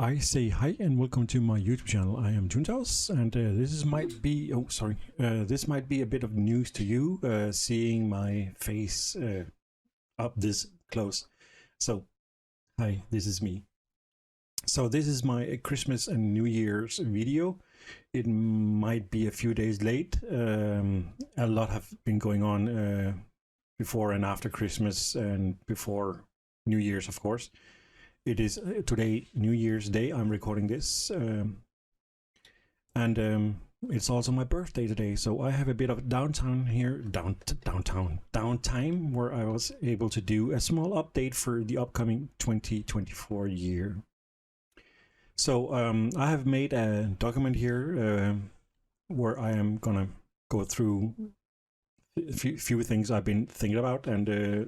I say hi and welcome to my YouTube channel. I am Juntaus, and this might be this might be a bit of news to you, seeing my face up this close. So, hi, this is me. So this is my Christmas and New Year's video. It might be a few days late. A lot have been going on before and after Christmas and before New Year's, of course. It is today, New Year's Day. I'm recording this, and it's also my birthday today. So I have a bit of downtime here, downtime, where I was able to do a small update for the upcoming 2024 year. So I have made a document here where I am gonna go through a few things I've been thinking about and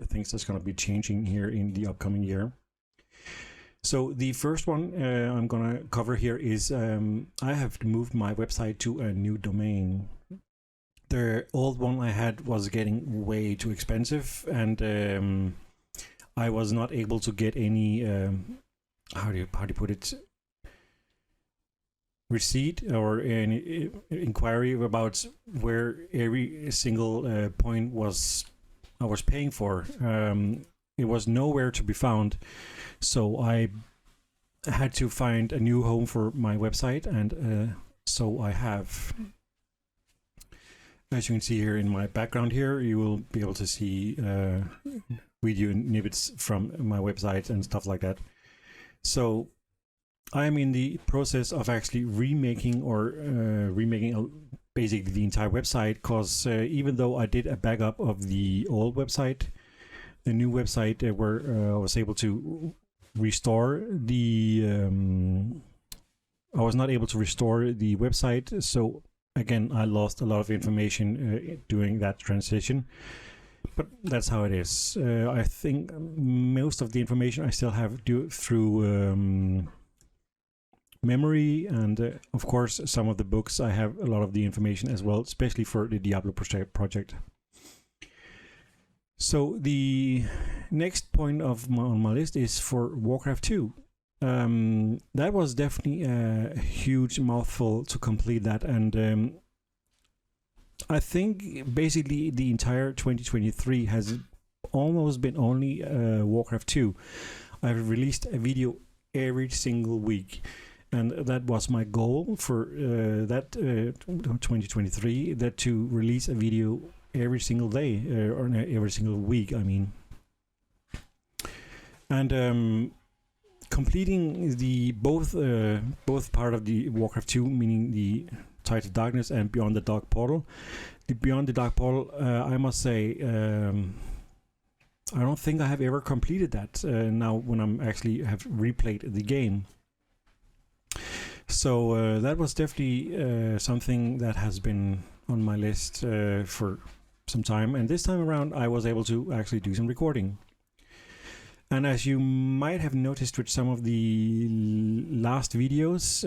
things that's gonna be changing here in the upcoming year. So the first one I'm gonna cover here is I have moved my website to a new domain. The old one I had was getting way too expensive, and I was not able to get any how do you put it, receipt or any inquiry about where every single point was I was paying for. It was nowhere to be found. So I had to find a new home for my website, and so I have, as you can see here in my background here, you will be able to see video snippets from my website and stuff like that. So I am in the process of actually remaking basically the entire website, because even though I did a backup of the old website, the new website where I was able to restore the I was not able to restore the website, so again I lost a lot of information during that transition, but that's how it is. I think most of the information I still have through memory, and of course some of the books I have a lot of the information as well, especially for the Diablo project. So the next point on my list is for Warcraft 2. That was definitely a huge mouthful to complete that, and I think basically the entire 2023 has almost been only Warcraft 2. I've released a video every single week, and that was my goal for that 2023, that to release a video every single day, or every single week, I mean. And completing the both part of the Warcraft 2, meaning the Tides of Darkness and Beyond the Dark Portal. The Beyond the Dark Portal, I must say, I don't think I have ever completed that now when I'm actually have replayed the game. So that was definitely something that has been on my list for some time, and this time around I was able to actually do some recording. And as you might have noticed with some of the last videos,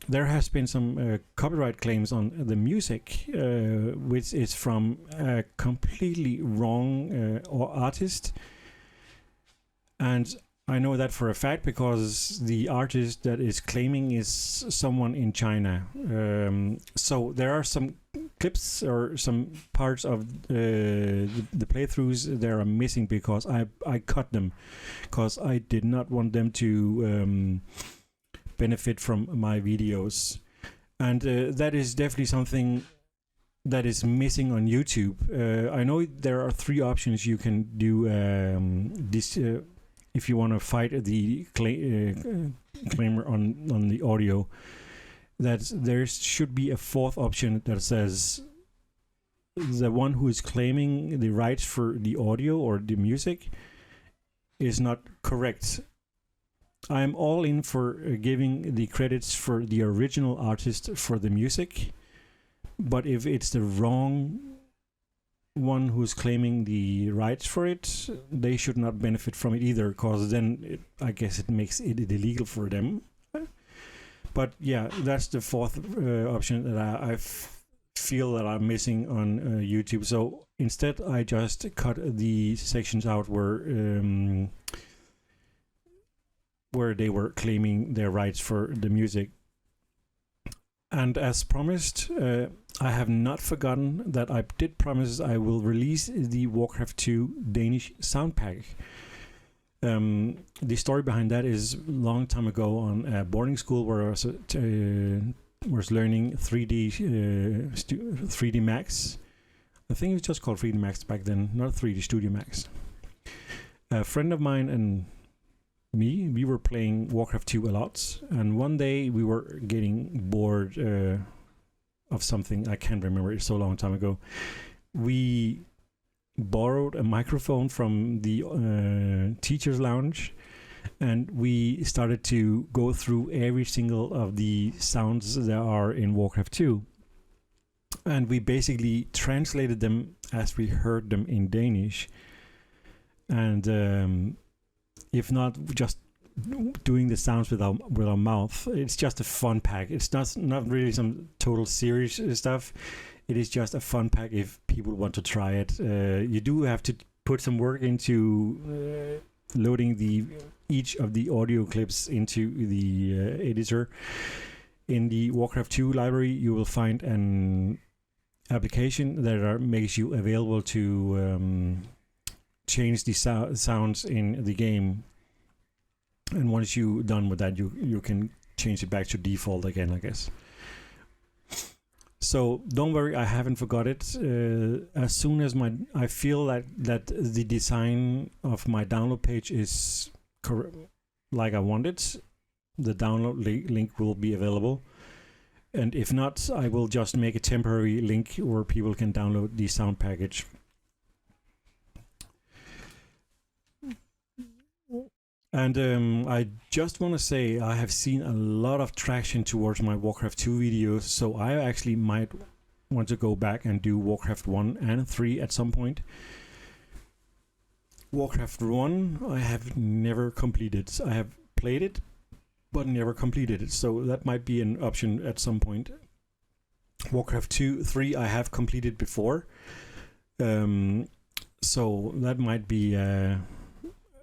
there has been some copyright claims on the music, which is from a completely wrong artist. And I know that for a fact because the artist that is claiming is someone in China. So there are some clips or some parts of the playthroughs that are missing because I cut them, because I did not want them to benefit from my videos. And that is definitely something that is missing on YouTube. I know there are three options you can do this if you want to fight the claimer on the audio. That there should be a fourth option that says the one who is claiming the rights for the audio or the music is not correct. I'm all in for giving the credits for the original artist for the music, but if it's the wrong one who's claiming the rights for it, they should not benefit from it either, because then I guess it makes it illegal for them. But yeah, that's the fourth option that I feel that I'm missing on YouTube. So instead I just cut the sections out where where they were claiming their rights for the music. And as promised, I have not forgotten that I did promise I will release the Warcraft 2 Danish sound pack. The story behind that is a long time ago on a boarding school where I was learning 3D Max. I think it was just called 3D Max back then, not 3D Studio Max. A friend of mine and me, we were playing Warcraft 2 a lot, and one day we were getting bored of something. I can't remember, it's so long time ago. We borrowed a microphone from the teacher's lounge, and we started to go through every single of the sounds there are in Warcraft 2. And we basically translated them as we heard them in Danish. And if not just doing the sounds with our mouth, it's just a fun pack. It's not really some total serious stuff. It is just a fun pack if people want to try it. You do have to put some work into loading each of the audio clips into the editor. In the Warcraft 2 library, you will find an application that makes you available to change the sounds in the game. And once you're done with that, you can change it back to default again, I guess. So don't worry, I haven't forgot it. As soon as I feel that the design of my download page is like I want it, the download link will be available. And if not, I will just make a temporary link where people can download the sound package. And I just want to say I have seen a lot of traction towards my Warcraft 2 videos, so I actually might want to go back and do Warcraft 1 and 3 at some point. Warcraft 1 I have never completed. I have played it, but never completed it, so that might be an option at some point. Warcraft 3 I have completed before, so that might be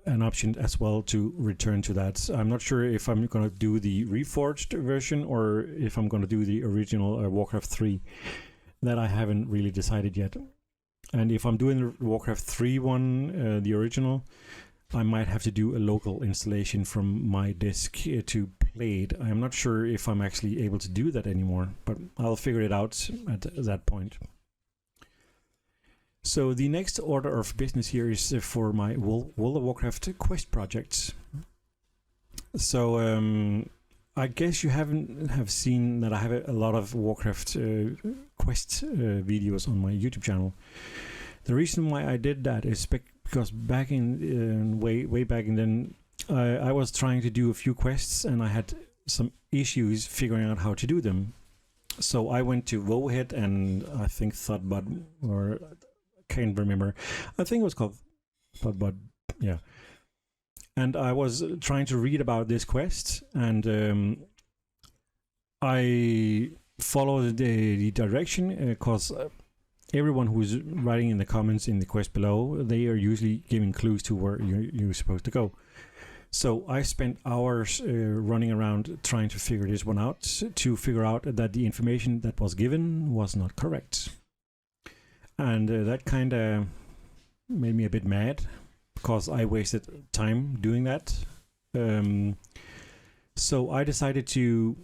an option as well to return to that. I'm not sure if I'm going to do the reforged version or if I'm going to do the original Warcraft 3. That I haven't really decided yet. And if I'm doing the Warcraft 3 one, the original, I might have to do a local installation from my disk to play it. I'm not sure if I'm actually able to do that anymore, but I'll figure it out at that point. So the next order of business here is for my World of Warcraft quest projects. So I guess you have seen that I have a lot of Warcraft quest videos on my YouTube channel. The reason why I did that is because back in way back in then, I was trying to do a few quests and I had some issues figuring out how to do them. So I went to Wohead and I think Thoughtbot, or can't remember. I think it was called Thoughtbot, yeah. And I was trying to read about this quest, and I followed the direction because everyone who's writing in the comments in the quest below, they are usually giving clues to where you're supposed to go. So I spent hours running around trying to figure this one out, to figure out that the information that was given was not correct. And that kind of made me a bit mad, because I wasted time doing that. So I decided to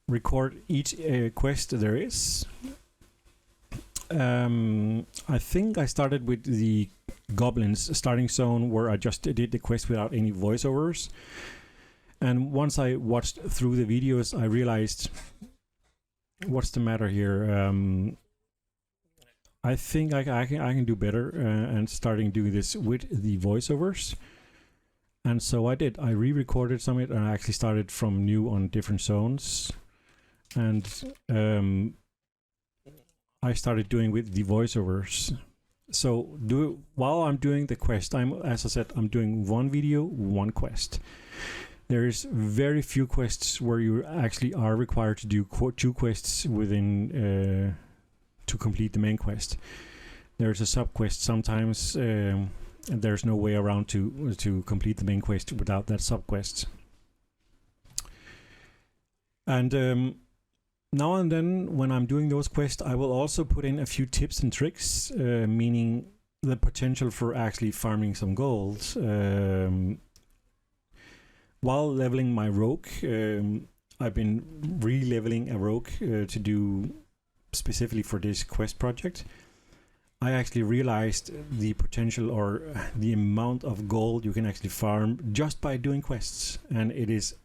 record each quest there is. I think I started with the Goblins starting zone, where I just did the quest without any voiceovers. And once I watched through the videos, I realized, what's the matter here? I think I can do better, and starting doing this with the voiceovers. And so I did. I re-recorded some of it, and I actually started from new on different zones. And I started doing with the voiceovers. So while I'm doing the quest, as I said, I'm doing one video, one quest. There's very few quests where you actually are required to do two quests within to complete the main quest. There's a sub quest sometimes, and there's no way around to complete the main quest without that sub-quest. And now and then, when I'm doing those quests, I will also put in a few tips and tricks, meaning the potential for actually farming some gold. While leveling my rogue, I've been re-leveling a rogue to do specifically for this quest project. I actually realized the potential or the amount of gold you can actually farm just by doing quests, and it is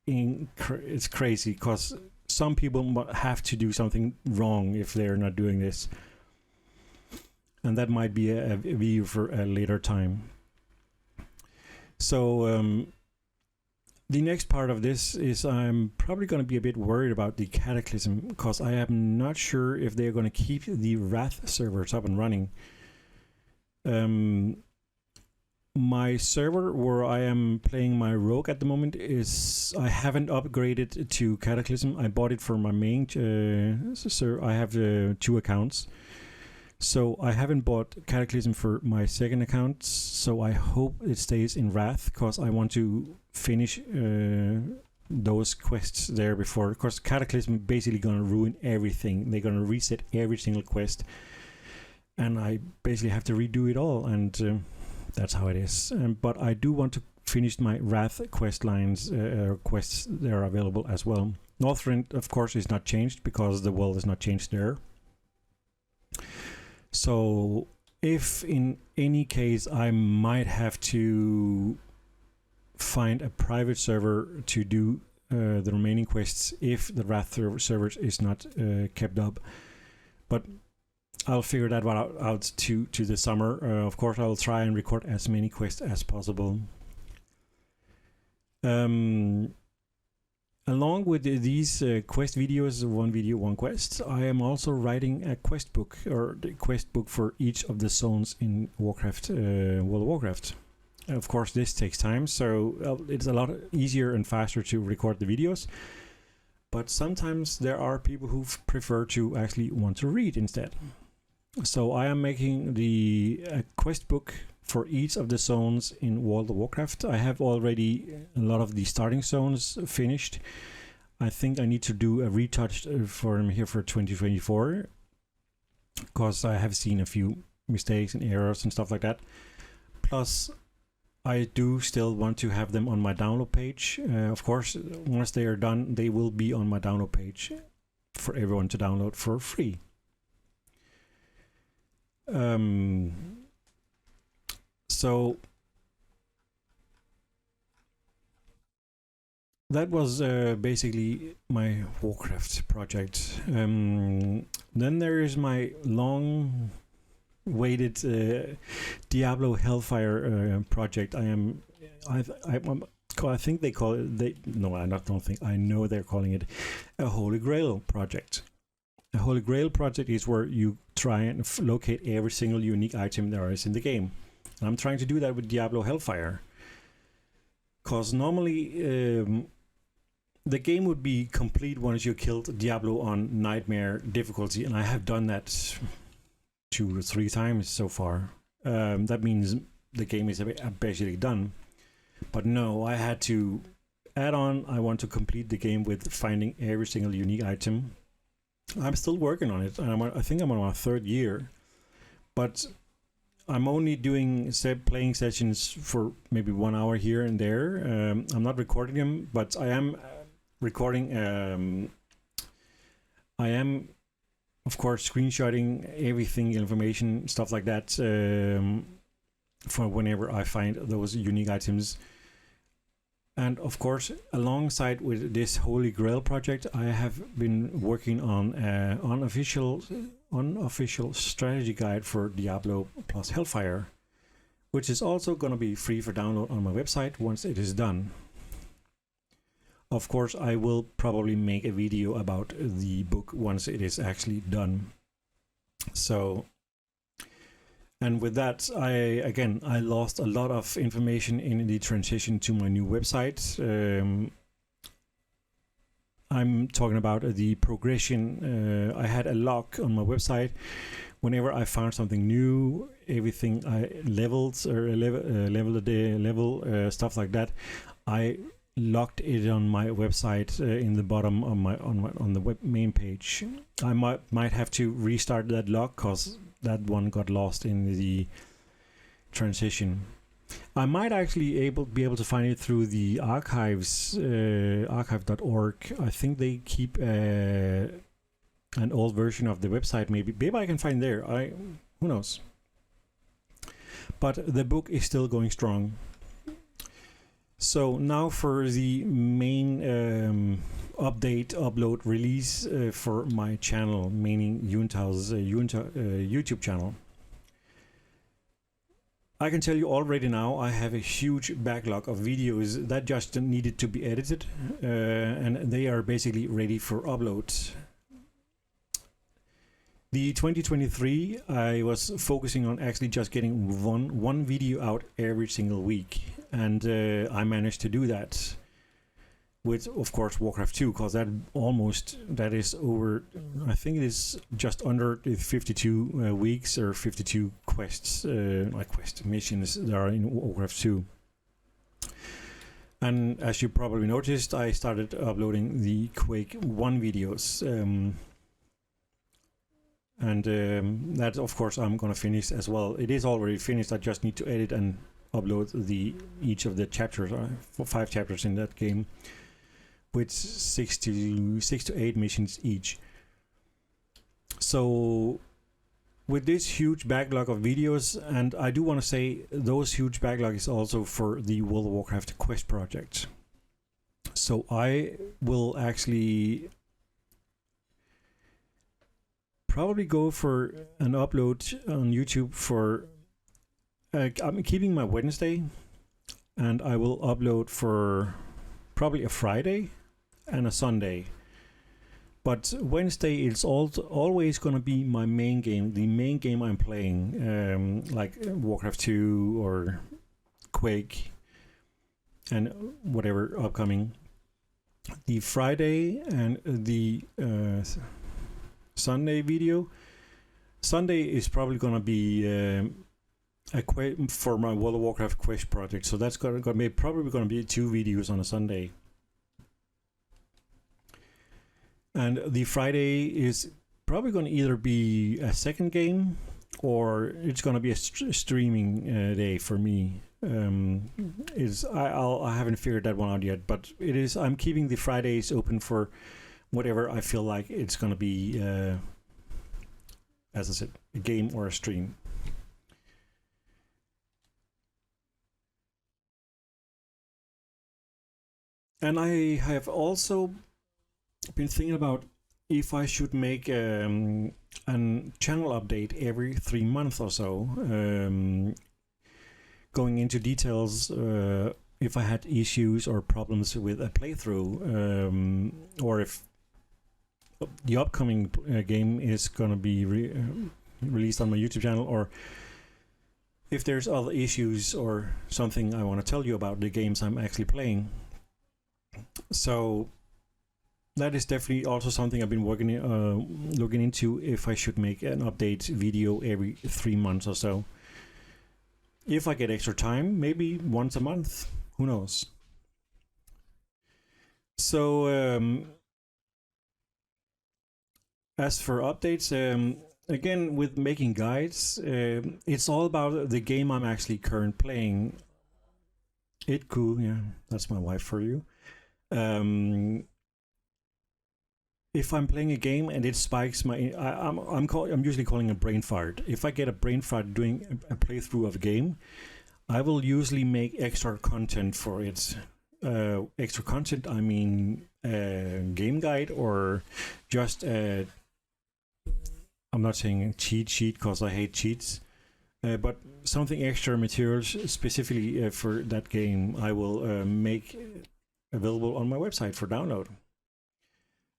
it's crazy because some people have to do something wrong if they're not doing this, and that might be a video for a later time. So the next part of this is I'm probably going to be a bit worried about the Cataclysm, because I am not sure if they're going to keep the Wrath servers up and running. My server where I am playing my rogue at the moment is, I haven't upgraded to Cataclysm. I bought it for my main, so I have 2 accounts. So I haven't bought Cataclysm for my second account, so I hope it stays in Wrath, because I want to finish those quests there before, because Cataclysm basically gonna ruin everything. They're gonna reset every single quest, and I basically have to redo it all, and that's how it is. But I do want to finish my Wrath quest lines, quests that are available as well. Northrend, of course, is not changed because the world is not changed there. So if in any case I might have to find a private server to do the remaining quests if the Wrath servers is not kept up, but I'll figure that one out to the summer. Of course, I'll try and record as many quests as possible. Along with these quest videos, one video, one quest, I am also writing a quest book, or the quest book for each of the zones in Warcraft, World of Warcraft. Of course, this takes time, so it's a lot easier and faster to record the videos. But sometimes there are people who prefer to actually want to read instead. So I am making the quest book for each of the zones in World of Warcraft. I have already a lot of the starting zones finished. I think I need to do a retouch for them here for 2024, because I have seen a few mistakes and errors and stuff like that. Plus, I do still want to have them on my download page. Of course, once they are done, they will be on my download page for everyone to download for free. So that was basically my Warcraft project. Then there is my long-awaited Diablo Hellfire project. I think they call it. No, I don't think. I know they're calling it a Holy Grail project. A Holy Grail project is where you try and locate every single unique item there is in the game. And I'm trying to do that with Diablo Hellfire, because normally the game would be complete once you killed Diablo on Nightmare difficulty, and I have done that 2 or 3 times so far. That means the game is basically done. But no, I had to add on. I want to complete the game with finding every single unique item. I'm still working on it, and I think I'm on my 3rd year, but I'm only doing playing sessions for maybe 1 hour here and there. I'm not recording them, but I am recording. I am, of course, screenshotting everything, information, stuff like that, for whenever I find those unique items. And of course, alongside with this Holy Grail project, I have been working on an unofficial strategy guide for Diablo plus Hellfire, which is also going to be free for download on my website once it is done. Of course, I will probably make a video about the book once it is actually done. So, and with that, I lost a lot of information in the transition to my new website. I'm talking about the progression. I had a log on my website whenever I found something new, everything I levels or level a day, stuff like that, I logged it on my website in the bottom on the web main page. I might have to restart that log because that one got lost in the transition. I might actually be able to find it through the archives, archive.org. I think they keep an old version of the website. Maybe I can find there. Who knows? But the book is still going strong. So now for the main upload, release for my channel, meaning Yuntau's YouTube channel. I can tell you already now I have a huge backlog of videos that just needed to be edited, and they are basically ready for upload. The 2023, I was focusing on actually just getting one video out every single week, and I managed to do that with, of course, Warcraft 2, because that is over, I think it is just under 52 weeks or 52 quests, quest missions that are in Warcraft 2. And as you probably noticed, I started uploading the Quake 1 videos. That, of course, I'm going to finish as well. It is already finished. I just need to edit and upload each of the chapters, 5 chapters in that game, with 6 to 8 missions each. So with this huge backlog of videos, and I do want to say those huge backlog is also for the World of Warcraft quest project. So I will actually probably go for an upload on YouTube for I'm keeping my Wednesday, and I will upload for probably a Friday and a Sunday. But Wednesday is always going to be my main game, the main game I'm playing, like Warcraft 2 or Quake and whatever upcoming. The Friday and the Sunday video. Sunday is probably going to be for my World of Warcraft quest project, so that's probably going to be 2 videos on a Sunday. And the Friday is probably going to either be a second game, or it's going to be a streaming day for me. I haven't figured that one out yet, but it is. I'm keeping the Fridays open for whatever I feel like it's going to be, as I said, a game or a stream. And I have also been thinking about if I should make a channel update every 3 months or so, going into details if I had issues or problems with a playthrough, or if the upcoming game is going to be released on my YouTube channel, or if there's other issues or something I want to tell you about the games I'm actually playing. So that is definitely also something I've been looking into, if I should make an update video every 3 months or so. If I get extra time, maybe once a month, who knows. So as for updates, again, with making guides, it's all about the game I'm actually currently playing. Yeah, that's my wife for you. If I'm playing a game and it spikes I'm usually calling a brain fart. If I get a brain fart doing a playthrough of a game, I will usually make extra content for it. Extra content, I mean a game guide, or just I'm not saying a cheat sheet because I hate cheats, but something extra materials specifically for that game I will make available on my website for download.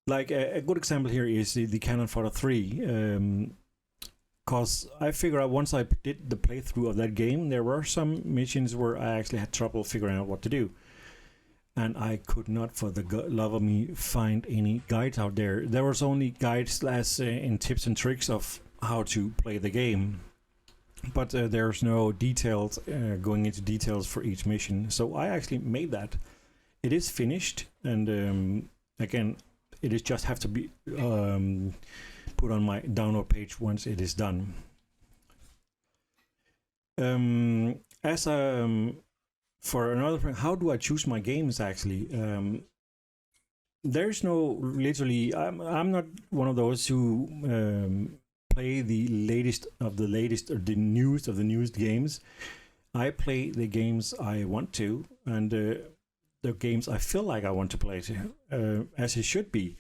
Like a good example here is the Cannon Fodder 3, because I figure out once I did the playthrough of that game, there were some missions where I actually had trouble figuring out what to do. And I could not for the love of me find any guides out there. There was only guides in tips and tricks of how to play the game. But there's no detailed going into details for each mission. So I actually made that. It is finished, and again, it is just have to be put on my download page once it is done. As for another, how do I choose my games? Actually, there's no literally. I'm not one of those who play the latest of the latest or the newest of the newest games. I play the games I want to, and the games I feel like I want to play, as it should be.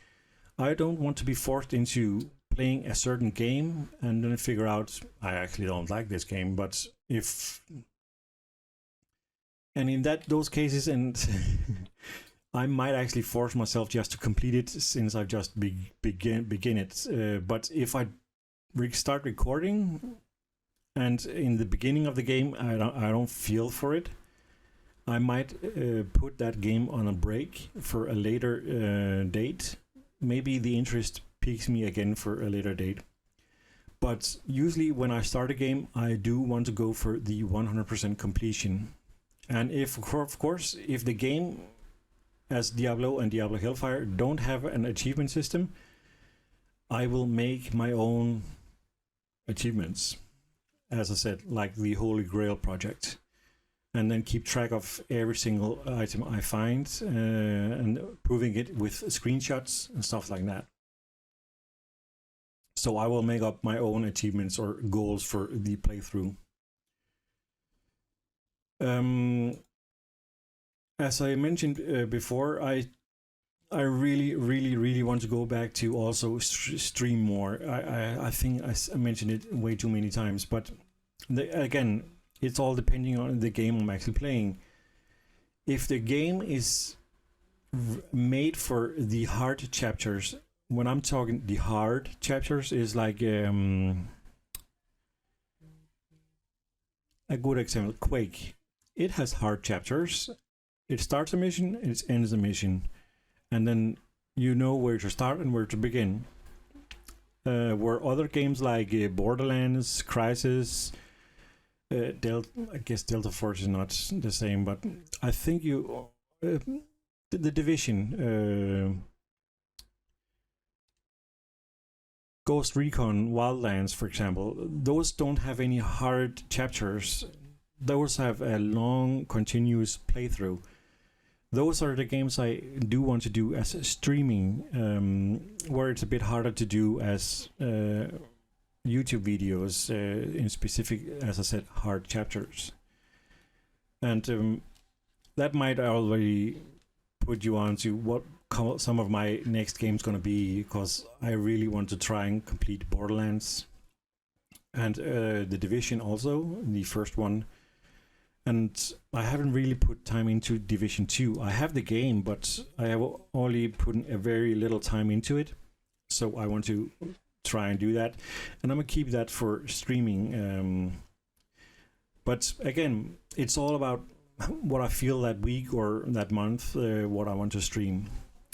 I don't want to be forced into playing a certain game and then figure out I actually don't like this game. But if, and in those cases, and I might actually force myself just to complete it since I've just begin it. But if I start recording and in the beginning of the game I don't feel for it, I might put that game on a break for a later date. Maybe the interest piques me again for a later date. But usually when I start a game, I do want to go for the 100% completion. And if, of course, if the game, as Diablo and Diablo Hellfire, don't have an achievement system, I will make my own achievements. As I said, like the Holy Grail project. And then keep track of every single item I find and proving it with screenshots and stuff like that. So I will make up my own achievements or goals for the playthrough. As I mentioned before, I really want to go back to also stream more. I think I mentioned it way too many times, but again, it's all depending on the game I'm actually playing. If the game is made for the hard chapters, when I'm talking the hard chapters, is like a good example, Quake. It has hard chapters. It starts a mission, it ends a mission, and then you know where to start and where to begin. Where other games like Borderlands, Crysis, I guess Delta Force is not the same, but I think the Division, Ghost Recon Wildlands, for example, those don't have any hard chapters. Those have a long, continuous playthrough. Those are the games I do want to do as streaming, where it's a bit harder to do as YouTube videos in specific, as I said, hard chapters. And that might already put you on to what some of my next games going to be, because I really want to try and complete Borderlands and The Division also, the first one. And I haven't really put time into Division 2. I have the game, but I have only put a very little time into it. So I want to try and do that. And I'm going to keep that for streaming. But again, it's all about what I feel that week or that month, what I want to stream.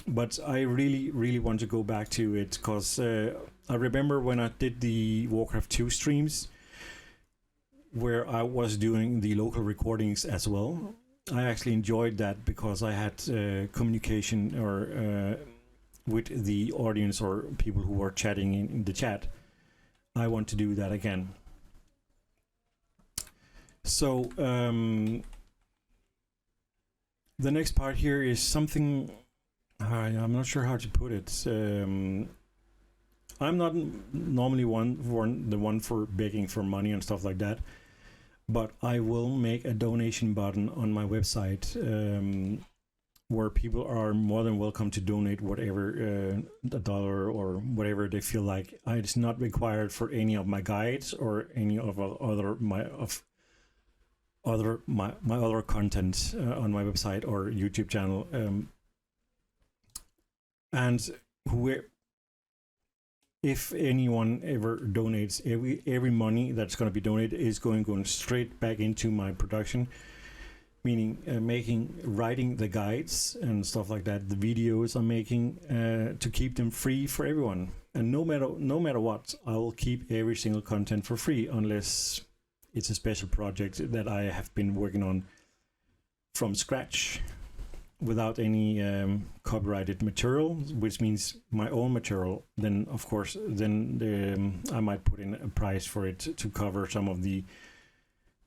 But I really want to go back to it, because I remember when I did the Warcraft 2 streams, where I was doing the local recordings as well. I actually enjoyed that because I had communication or with the audience or people who were chatting in the chat. I want to do that again. So the next part here is something I'm not sure how to put it. I'm not normally the one for begging for money and stuff like that, but I will make a donation button on my website where people are more than welcome to donate whatever, $1 or whatever they feel like. It's not required for any of my guides or any of my other content on my website or YouTube channel. And if anyone ever donates, every money that's going to be donated is going straight back into my production, meaning writing the guides and stuff like that, the videos I'm making, to keep them free for everyone. And no matter what, I will keep every single content for free unless it's a special project that I have been working on from scratch without any copyrighted material, which means my own material. Then of course, I might put in a price for it to cover some of the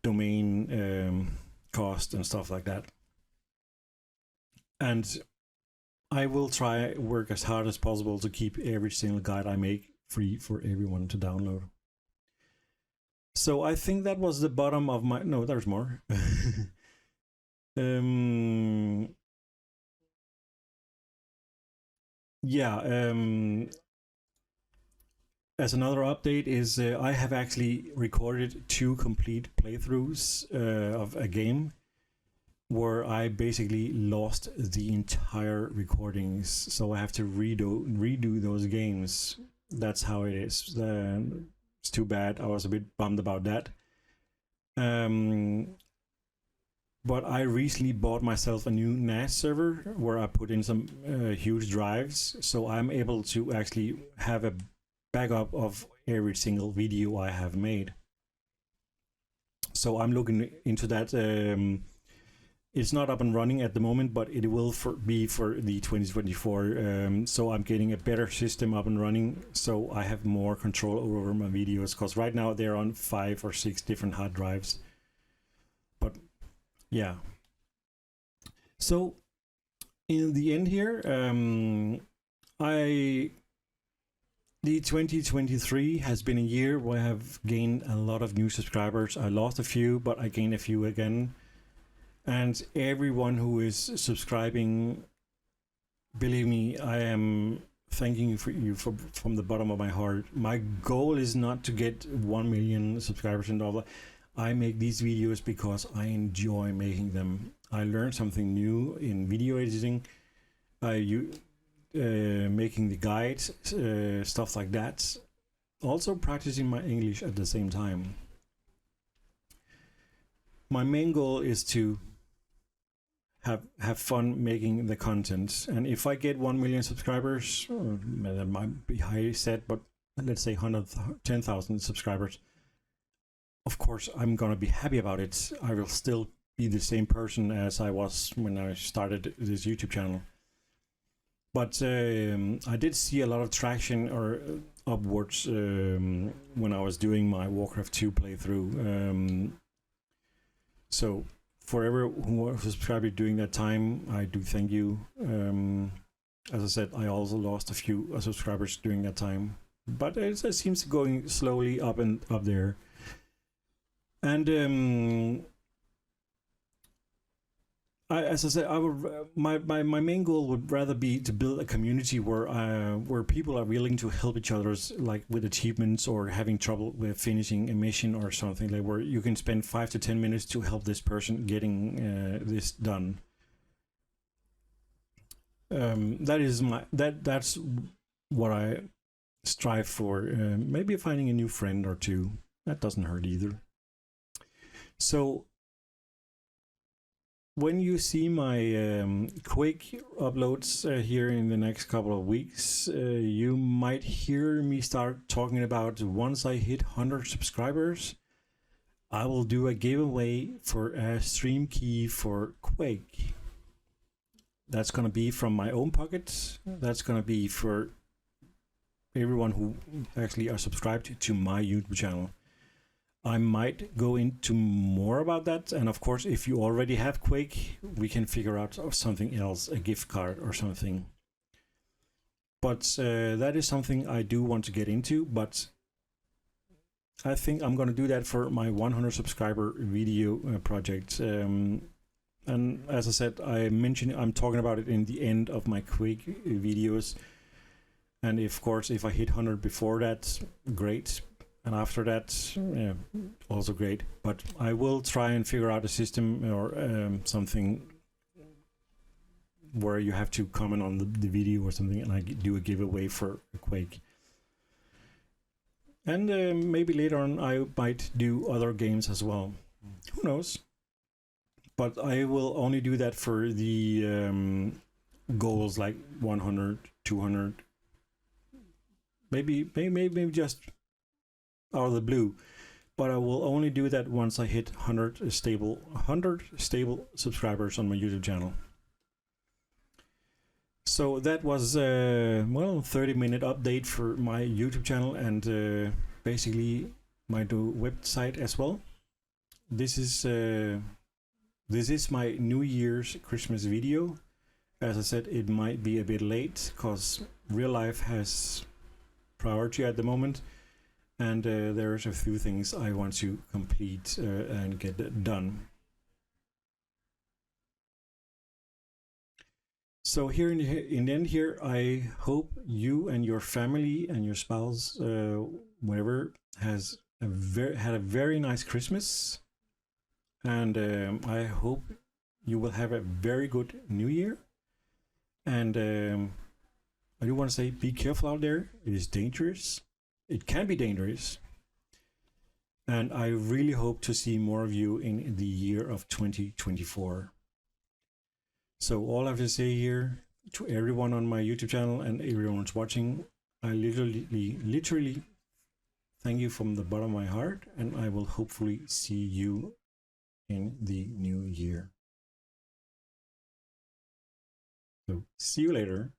domain cost and stuff like that. And I will try work as hard as possible to keep every single guide I make free for everyone to download. So I think that was the bottom of my... No, there's more. As another update is I have actually recorded 2 complete playthroughs of a game where I basically lost the entire recordings, so I have to redo those games. That's how it is. It's too bad. I was a bit bummed about that. But I recently bought myself a new NAS server where I put in some huge drives, so I'm able to actually have a backup of every single video I have made. So I'm looking into that. It's not up and running at the moment, but it will be for the 2024. So I'm getting a better system up and running, so I have more control over my videos, because right now they're on 5 or 6 different hard drives. But yeah. So in the end here, the 2023 has been a year where I have gained a lot of new subscribers. I lost a few, but I gained a few again. And everyone who is subscribing, believe me, I am thanking you from the bottom of my heart. My goal is not to get 1 million subscribers and all that. I make these videos because I enjoy making them. I learned something new in video editing. Making the guides, stuff like that. Also practicing my English at the same time. My main goal is to have fun making the content, and if I get 1 million subscribers, that might be high set, but let's say 110,000 subscribers, of course I'm gonna be happy about it. I will still be the same person as I was when I started this YouTube channel. But I did see a lot of traction or upwards when I was doing my Warcraft 2 playthrough. So for everyone who subscribed during that time, I do thank you. As I said, I also lost a few subscribers during that time, but it seems going slowly up there. And as I said, my main goal would rather be to build a community where people are willing to help each other, like with achievements or having trouble with finishing a mission or something, like where you can spend 5 to 10 minutes to help this person getting this done. That's what I strive for. Maybe finding a new friend or two, that doesn't hurt either. So when you see my quick uploads here in the next couple of weeks, you might hear me start talking about, once I hit 100 subscribers, I will do a giveaway for a stream key for Quake. That's going to be from my own pocket. That's going to be for everyone who actually are subscribed to my YouTube channel. I might go into more about that, and of course, if you already have Quake, we can figure out something else, a gift card or something. But that is something I do want to get into, but I think I'm going to do that for my 100 subscriber video project. And as I said, I'm talking about it in the end of my Quake videos. And of course, if I hit 100 before that, great. And after that, yeah, also great. But I will try and figure out a system or something where you have to comment on the video or something, and I do a giveaway for a Quake. And maybe later on I might do other games as well. Who knows? But I will only do that for the goals like 100, 200. maybe just out of the blue. But I will only do that once I hit 100 stable subscribers on my YouTube channel. So that was 30-minute update for my YouTube channel and basically my new website as well. This is my New Year's Christmas video. As I said, it might be a bit late because real life has priority at the moment, and there's a few things I want to complete and get done. So here in the end here, I hope you and your family and your spouse, whatever, has had a very nice Christmas, and I hope you will have a very good New Year. And I do want to say, be careful out there. It is dangerous. It can be dangerous. And I really hope to see more of you in the year of 2024. So all I have to say here to everyone on my YouTube channel and everyone who's watching, I literally thank you from the bottom of my heart, and I will hopefully see you in the new year. So see you later.